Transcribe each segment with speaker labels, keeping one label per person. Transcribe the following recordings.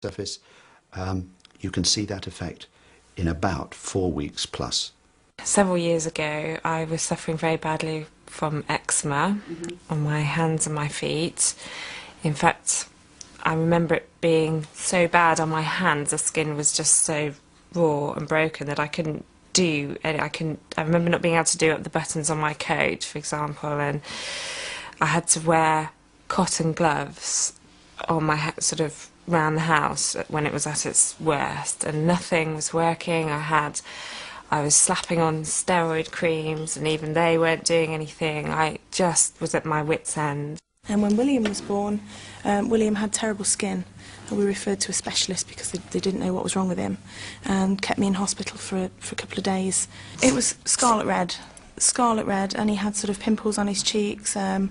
Speaker 1: surface, you can see that effect in about 4 weeks plus.
Speaker 2: Several years ago, I was suffering very badly from eczema on my hands and my feet. In fact, I remember it being so bad on my hands, the skin was just so raw and broken that I couldn't do any, I remember not being able to do up the buttons on my coat, for example, and I had to wear cotton gloves on my sort of around the house when it was at its worst, and nothing was working. I was slapping on steroid creams and even they weren't doing anything. I just was at my wit's end.
Speaker 3: And when William was born, William had terrible skin. And we referred to a specialist because they didn't know what was wrong with him, and kept me in hospital for a couple of days. It was scarlet red, and he had sort of pimples on his cheeks, and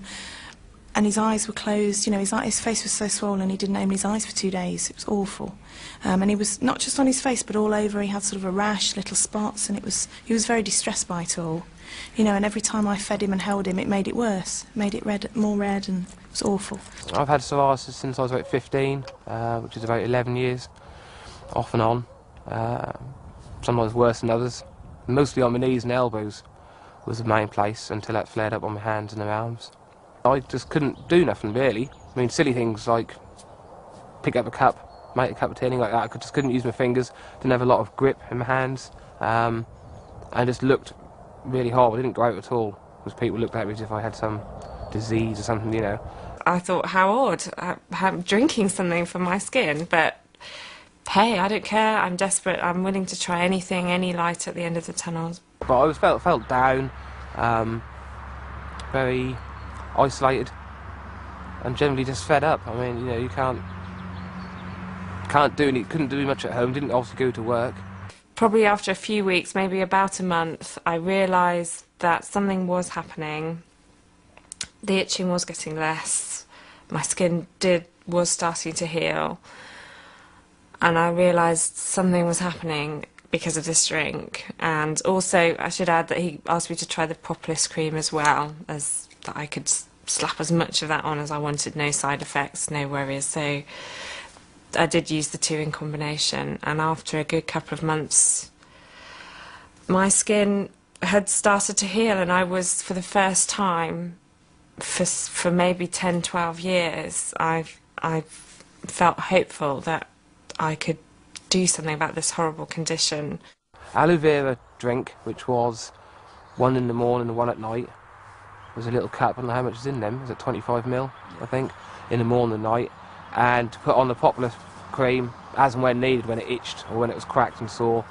Speaker 3: his eyes were closed. You know, his face was so swollen he didn't open his eyes for 2 days. It was awful. And he was not just on his face but all over. He had sort of a rash, little spots, and he was very distressed by it all. You know, and every time I fed him and held him, it made it worse. It made it more red, and it was awful.
Speaker 4: I've had psoriasis since I was about 15, which is about 11 years, off and on. Sometimes worse than others. Mostly on my knees and elbows was the main place until that flared up on my hands and my arms. I just couldn't do nothing really. I mean, silly things like pick up a cup, make a cup of tea, anything like that. I just couldn't use my fingers, didn't have a lot of grip in my hands, and just looked really horrible. I didn't go out at all, because people looked at me as if I had some disease or something, you know.
Speaker 2: I thought, how odd, I'm drinking something for my skin, but hey, I don't care, I'm desperate, I'm willing to try anything, any light at the end of the tunnel.
Speaker 4: But I felt down, very isolated, and generally just fed up. I mean, you know, you couldn't do much at home, didn't obviously go to work.
Speaker 2: Probably after a few weeks, maybe about a month, I realised that something was happening. The itching was getting less, my skin was starting to heal, and I realised something was happening because of this drink. And also, I should add that he asked me to try the propolis cream as well, as that I could slap as much of that on as I wanted, no side effects, no worries. So I did use the two in combination, and after a good couple of months my skin had started to heal, and I was, for the first time for maybe 10-12 years, I felt hopeful that I could do something about this horrible condition.
Speaker 4: Aloe vera drink, which was one in the morning and one at night. There's a little cup, I don't know how much is in them, is it 25 ml, I think, in the morning and night, and to put on the popular cream as and when needed, when it itched or when it was cracked and sore,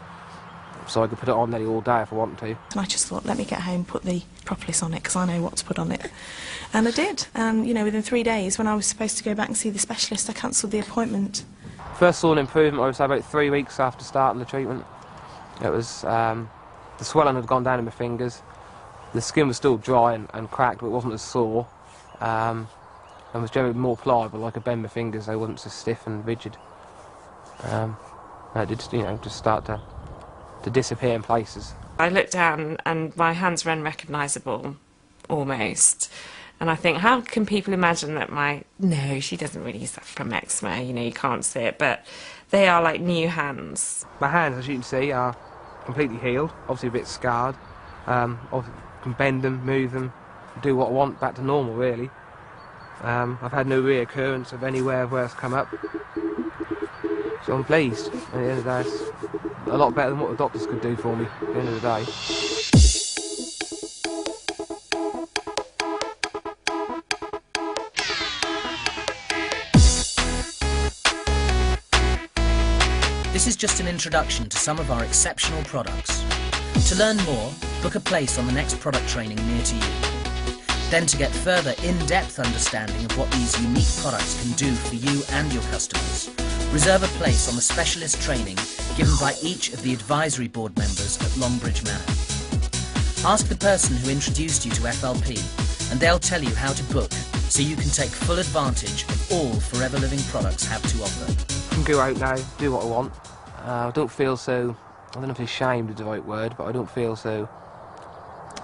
Speaker 4: so I could put it on nearly all day if I wanted to.
Speaker 3: And I just thought, let me get home, put the propolis on it, because I know what to put on it. And I did, and you know, within 3 days, when I was supposed to go back and see the specialist, I cancelled the appointment.
Speaker 4: First saw an improvement, I would say about 3 weeks after starting the treatment. It was, the swelling had gone down in my fingers. The skin was still dry and cracked, but it wasn't as sore, and was generally more pliable. I could bend my fingers, they wasn't so stiff and rigid. It did, you know, just start to disappear in places.
Speaker 2: I looked down and my hands were unrecognisable, almost. And I think, how can people imagine that no, she doesn't really suffer from eczema, you know, you can't see it, but they are like new hands.
Speaker 4: My hands, as you can see, are completely healed, obviously a bit scarred. Obviously can bend them, move them, do what I want, back to normal really. I've had no reoccurrence of anywhere where it's come up. So I'm pleased. At the end of the day, it's a lot better than what the doctors could do for me at the end of the day.
Speaker 5: This is just an introduction to some of our exceptional products. To learn more, book a place on the next product training near to you. Then, to get further in-depth understanding of what these unique products can do for you and your customers, reserve a place on the specialist training given by each of the advisory board members at Longbridge Manor. Ask the person who introduced you to FLP and they'll tell you how to book so you can take full advantage of all Forever Living products have to offer.
Speaker 4: I can go out now, do what I want. I don't feel so, I don't know if ashamed is the right word, but I don't feel so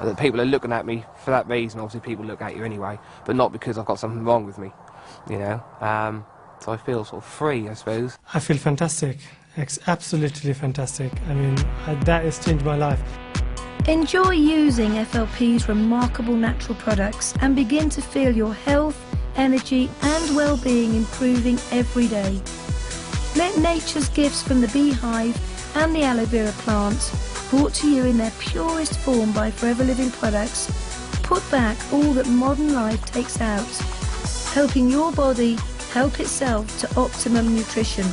Speaker 4: that people are looking at me for that reason. Obviously people look at you anyway, but not because I've got something wrong with me, you know. So I feel sort of free, I suppose.
Speaker 6: I feel fantastic. Absolutely fantastic. I mean, that has changed my life.
Speaker 7: Enjoy using FLP's remarkable natural products and begin to feel your health, energy and well-being improving every day. Let nature's gifts from the beehive and the aloe vera plant, brought to you in their purest form by Forever Living Products, put back all that modern life takes out, helping your body help itself to optimum nutrition.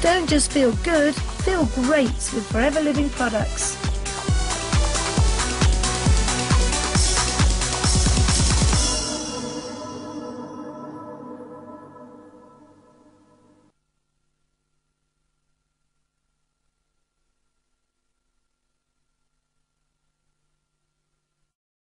Speaker 7: Don't just feel good, feel great with Forever Living Products.